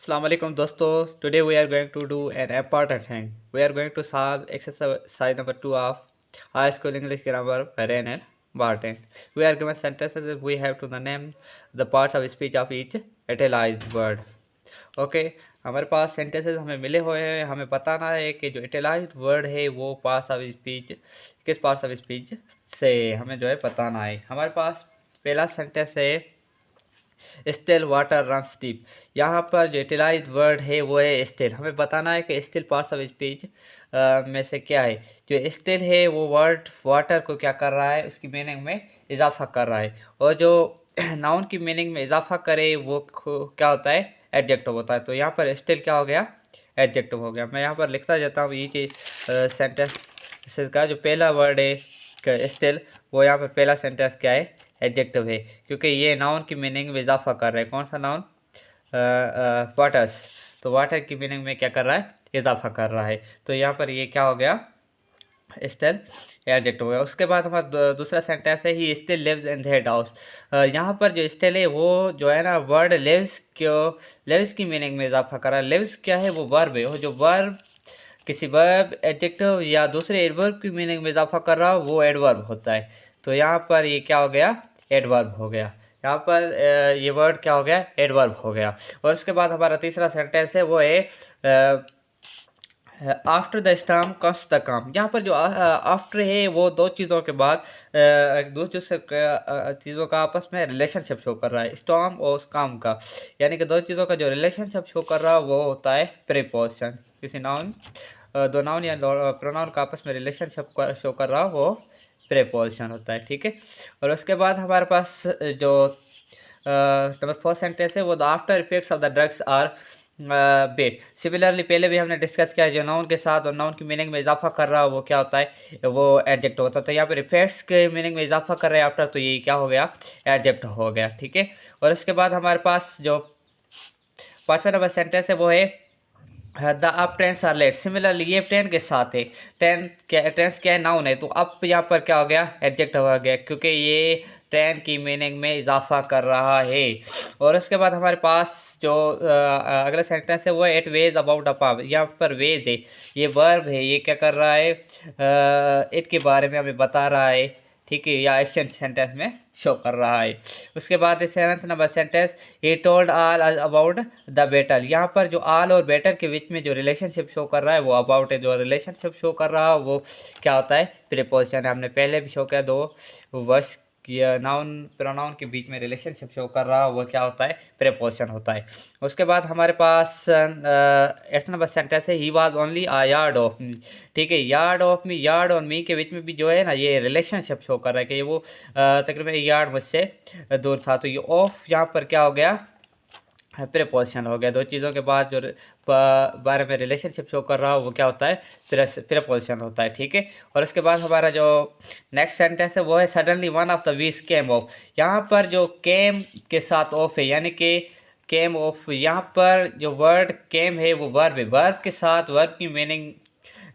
Assalamualaikum dosto. Today we are going to do an important thing. We are going to solve exercise number 2 of high school English grammar Rain and Barton. We are given sentences. We have to name the parts of speech of each italicized word. Okay हमारे पास sentences हमें मिले हुए हैं, हमें बताना है कि जो यूटिलाइज्ड वर्ड है वो पार्ट्स ऑफ स्पीच किस पार्ट्स ऑफ स्पीच से हमें जो है बताना है। हमारे पास पहला सेंटेंस है स्टिल वाटर रन्स डीप। यहाँ पर जो यूटिलाइज्ड वर्ड है वो है स्टिल। हमें बताना है कि स्टिल पार्ट्स ऑफ स्पीच में से क्या है। जो स्टिल है वो वर्ड वाटर को क्या कर रहा है, उसकी मीनिंग में इजाफा कर रहा है, और जो नाउन की मीनिंग में इजाफा करे वो क्या होता है, एडजेक्टिव होता है। तो यहाँ पर स्टिल क्या हो गया, एडजेक्टिव हो गया। मैं यहाँ पर लिखता जाता हूँ ये कि सेंटेंस का जो पहला वर्ड है स्टिल, वो यहाँ पर पहला सेंटेंस क्या है, एडजेक्टिव है, क्योंकि ये नाउन की मीनिंग में इजाफा कर रहा है। कौन सा नाउन, वाटर्स। तो वाटर की मीनिंग में क्या कर रहा है, इजाफा कर रहा है। तो यहाँ पर ये क्या हो गया, स्टिल एडजेक्टिव हो गया। उसके बाद हमारा दूसरा सेंटेंस है he still lives in that house. यहाँ पर जो स्टिल है वो जो है ना वर्ड लिव्स की मीनिंग में इजाफा कर रहा है। लिव्स क्या है, वो वर्ब है, वो जो वर्ब किसी वर्ब एडजेक्टिव या दूसरे एडवर्ब की मीनिंग में इजाफा कर रहा हो वो एडवर्ब होता है। तो यहाँ पर ये क्या हो गया, एडवर्ब हो गया। यहाँ पर ये वर्ड क्या हो गया, एडवर्ब हो गया। और उसके बाद हमारा तीसरा सेंटेंस है वो है after the storm comes the काम। यहाँ पर जो आफ्टर है वो दो चीज़ों के बाद दो चीज़ों का आपस में रिलेशनशिप शो कर रहा है, स्टॉर्म और उस काम का। यानी कि दो चीज़ों का जो रिलेशनशिप शो कर रहा है वो होता है प्रीपोजिशन। किसी नाउन दो नाउन या प्रोनाउन का आपस में रिलेशनशिप शो कर रहा हो वो प्रीपोजिशन होता है, ठीक है। और उसके बाद हमारे पास जो नंबर 4 सेंटेंस है वो the after effects of the drugs are bad. Similarly पहले भी हमने डिस्कस किया, जो नाउन के साथ और नाउन की मीनिंग में इजाफा कर रहा है वो क्या होता है, वो एडजेक्टिव होता है। तो यहाँ पर इफेक्ट्स के मीनिंग में इजाफा कर रहे हैं आफ्टर, तो ये क्या हो गया, एडजेक्टिव हो गया, ठीक है। और उसके बाद हमारे पास जो पांचवा नंबर सेंटेंस है वो है the up tense are late. Similarly ये टेन के साथ है, टेंस क्या है, नाउन है, तो अप यहाँ पर क्या हो गया, एडजेक्टिव हो गया, क्योंकि ये टेन की मीनिंग में इजाफा कर रहा है। और उसके बाद हमारे पास जो अगला सेंटेंस है वो है it ways about a pub. यहाँ पर वेज है, ये वर्ब है, ये क्या कर रहा है, इट के बारे में हमें बता रहा है, ठीक है, या एक्शन सेंटेंस में शो कर रहा है। उसके बाद seventh number sentence he told all about the battle. यहाँ पर जो ऑल और बैटल के बीच में जो रिलेशनशिप शो कर रहा है वो अबाउट है। जो रिलेशनशिप शो कर रहा है वो क्या होता है, प्रीपोजिशन है। हमने पहले भी शो किया, दो वर्ड्स नाउन प्रोनाउन के बीच में रिलेशनशिप शो कर रहा है वो क्या होता है, प्रीपोजिशन होता है। उसके बाद हमारे पास 8 नंबर सेंटेंस है he was only a yard of me. ठीक है, यार्ड ऑफ मी, यार्ड और मी के बीच में भी जो है ना ये रिलेशनशिप शो कर रहा है कि वो तकरीबन यार्ड मुझसे दूर था। तो ये ऑफ यहाँ पर क्या हो गया, प्रीपोजिशन हो गया। दो चीज़ों के बाद जो बारे में रिलेशनशिप शो कर रहा हो वो क्या होता है, प्रीपोजिशन होता है, ठीक है। और उसके बाद हमारा जो नेक्स्ट सेंटेंस है वो है suddenly one of the weeks came of. यहाँ पर जो केम के साथ ऑफ है, यानी कि केम ऑफ, यहाँ पर जो वर्ड केम है वो वर्ब है, वर्ब के साथ वर्ब की मीनिंग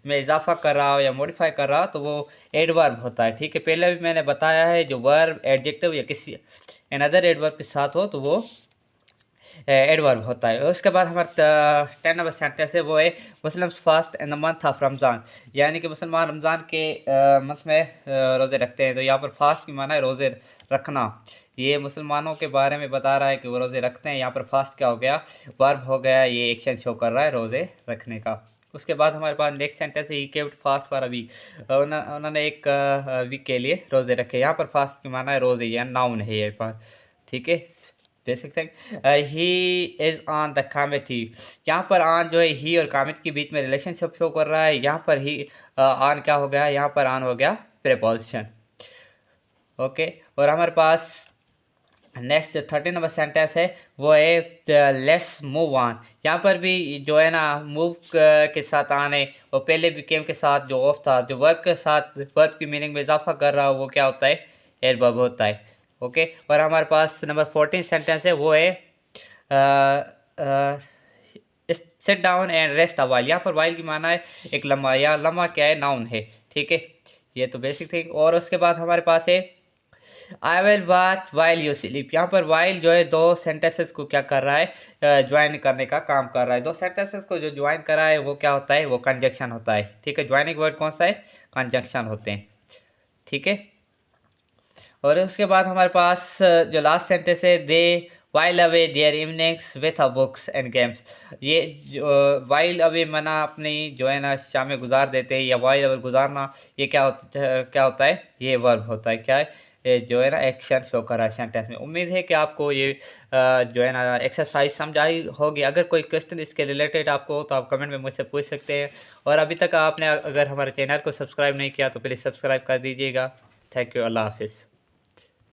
में इजाफा कर रहा हो या मॉडिफाई कर रहा हो तो वो एडवर्ब होता है, ठीक है। पहले भी मैंने बताया है जो वर्ब एडजेक्टिव या किसी अनदर एडवर्ब के साथ हो तो वो एडवर्ब होता है। उसके बाद हमारा 10 नंबर सेंटेंस है वो है Muslims fast in the month of Ramzan. यानी कि मुसलमान रमज़ान के मंथ में रोज़े रखते हैं। तो यहाँ पर फास्ट की माना है रोज़े रखना, ये मुसलमानों के बारे में बता रहा है कि वो रोज़े रखते हैं। यहाँ पर फास्ट क्या हो गया, वर्ब हो गया, ये एक्शन शो कर रहा है रोज़े रखने का। उसके बाद हमारे पास नेक्स्ट सेंटेंस है he kept fast for a week. उन्होंने एक वीक के लिए रोज़े रखे। यहाँ पर फास्ट की माना है रोज़े, या नाउन है ये पर, ठीक है। Basic thing he is on the committee. यहाँ पर ऑन जो है ही और कामिट के बीच में रिलेशनशिप शो कर रहा है। यहाँ पर ही ऑन क्या हो गया, यहाँ पर ऑन हो गया प्रीपोजिशन, ओके। और हमारे पास नेक्स्ट 13 नंबर सेंटेंस है वो है लेट्स मूव ऑन। यहाँ पर भी जो है ना मूव के साथ ऑन है, और पहले भी केम के साथ जो ऑफ था, जो वर्ब के साथ वर्ब की मीनिंग में इजाफा कर रहा हो वो क्या होता है, एडवर्ब होता है, ओके। और हमारे पास नंबर 14 सेंटेंस है वो है sit down and rest a while. यहाँ पर वाइल की माना है एक लम्हा, या लम्हा क्या है, नाउन है, ठीक है। ये तो बेसिक थिंग। और उसके बाद हमारे पास है I will watch while you sleep. यहाँ पर वाइल जो है दो सेंटेंसेस को क्या कर रहा है, ज्वाइन करने का काम कर रहा है। दो सेंटेंसेस को जो ज्वाइन कर रहा है वो क्या होता है, वो कंजक्शन होता है। ठीक है, ज्वाइनिंग वर्ड कौन सा है, कंजक्शन होते हैं। ठीक है, और उसके बाद हमारे पास जो लास्ट सेंटेंस है, they while away their evenings with a books and games. ये वाइल अवे मना अपनी जो है ना शामें गुजार देते हैं, या वाइल अवे गुजारना, ये क्या होता है, ये वर्ब होता है। क्या है, ये जो है ना एक्शन शो कर रहा है सेंटेंस में। उम्मीद है कि आपको ये जो है ना एक्सरसाइज समझ आई होगी। अगर कोई क्वेश्चन इसके रिलेटेड आपको हो तो आप कमेंट में मुझसे पूछ सकते हैं। और अभी तक आपने अगर हमारे चैनल को सब्सक्राइब नहीं किया तो प्लीज़ सब्सक्राइब कर दीजिएगा। थैंक यू, अल्लाह हाफिज़।